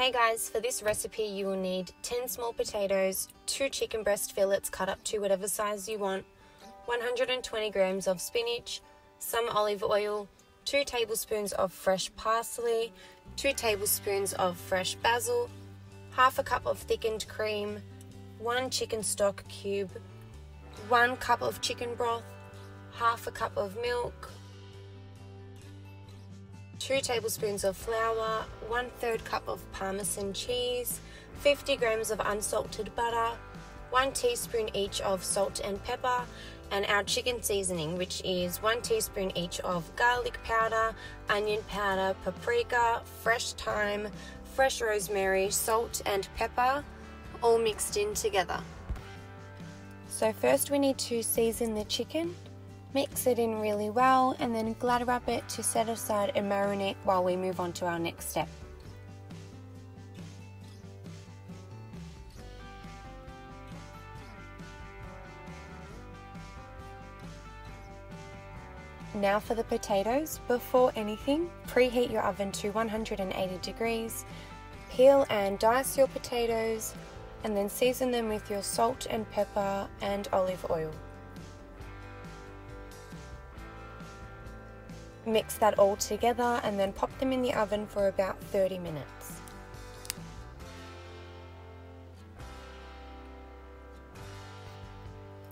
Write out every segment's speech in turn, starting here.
Hey guys, for this recipe you will need 10 small potatoes, 2 chicken breast fillets cut up to whatever size you want, 120 grams of spinach, some olive oil, 2 tablespoons of fresh parsley, 2 tablespoons of fresh basil, half a cup of thickened cream, 1 chicken stock cube, 1 cup of chicken broth, half a cup of milk, 2 tablespoons of flour, 1/3 cup of parmesan cheese, 50 grams of unsalted butter, 1 teaspoon each of salt and pepper, and our chicken seasoning, which is 1 teaspoon each of garlic powder, onion powder, paprika, fresh thyme, fresh rosemary, salt and pepper, all mixed in together. So first we need to season the chicken. Mix it in really well and then glad wrap it to set aside and marinate while we move on to our next step. Now for the potatoes. Before anything, preheat your oven to 180 degrees, peel and dice your potatoes, and then season them with your salt and pepper and olive oil. Mix that all together and then pop them in the oven for about 30 minutes.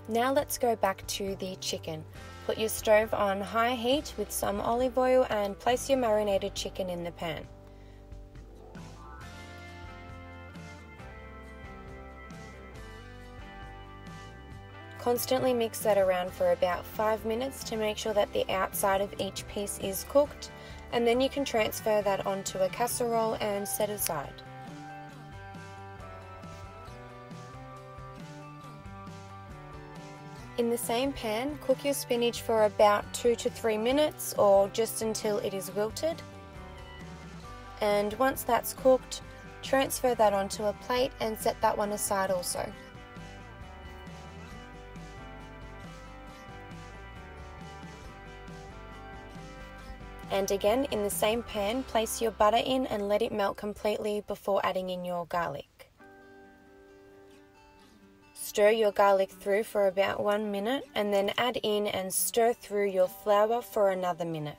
Now let's go back to the chicken. Put your stove on high heat with some olive oil and place your marinated chicken in the pan. Constantly mix that around for about 5 minutes to make sure that the outside of each piece is cooked, and then you can transfer that onto a casserole and set aside. In the same pan, cook your spinach for about 2 to 3 minutes or just until it is wilted. And once that's cooked, transfer that onto a plate and set that one aside also. And again, in the same pan, place your butter in and let it melt completely before adding in your garlic. Stir your garlic through for about 1 minute and then add in and stir through your flour for another minute.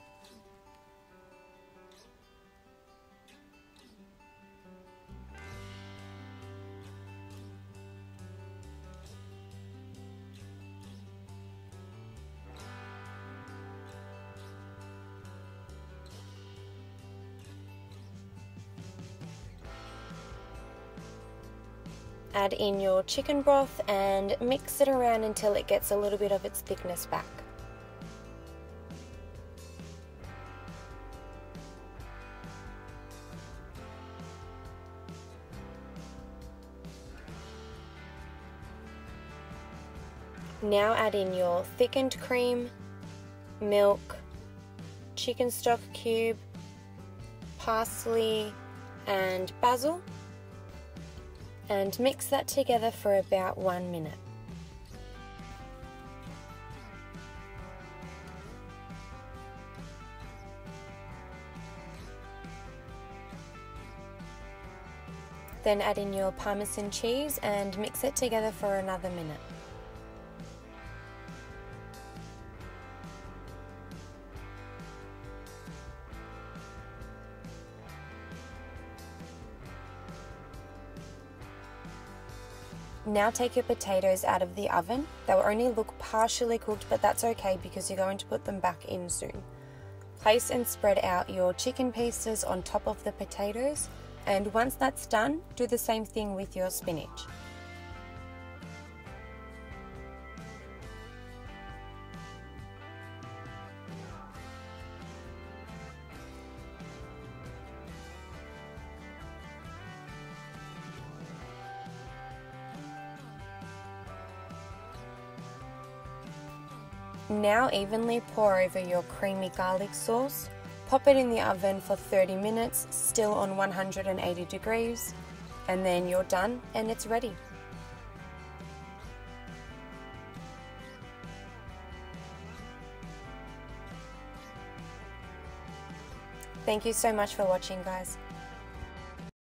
Add in your chicken broth and mix it around until it gets a little bit of its thickness back. Now add in your thickened cream, milk, chicken stock cube, parsley and basil, and mix that together for about 1 minute. Then add in your parmesan cheese and mix it together for another minute. Now take your potatoes out of the oven. They will only look partially cooked, but that's okay because you're going to put them back in soon. Place and spread out your chicken pieces on top of the potatoes, and once that's done, do the same thing with your spinach. Now evenly pour over your creamy garlic sauce, pop it in the oven for 30 minutes, still on 180 degrees, and then you're done and it's ready. Thank you so much for watching, guys.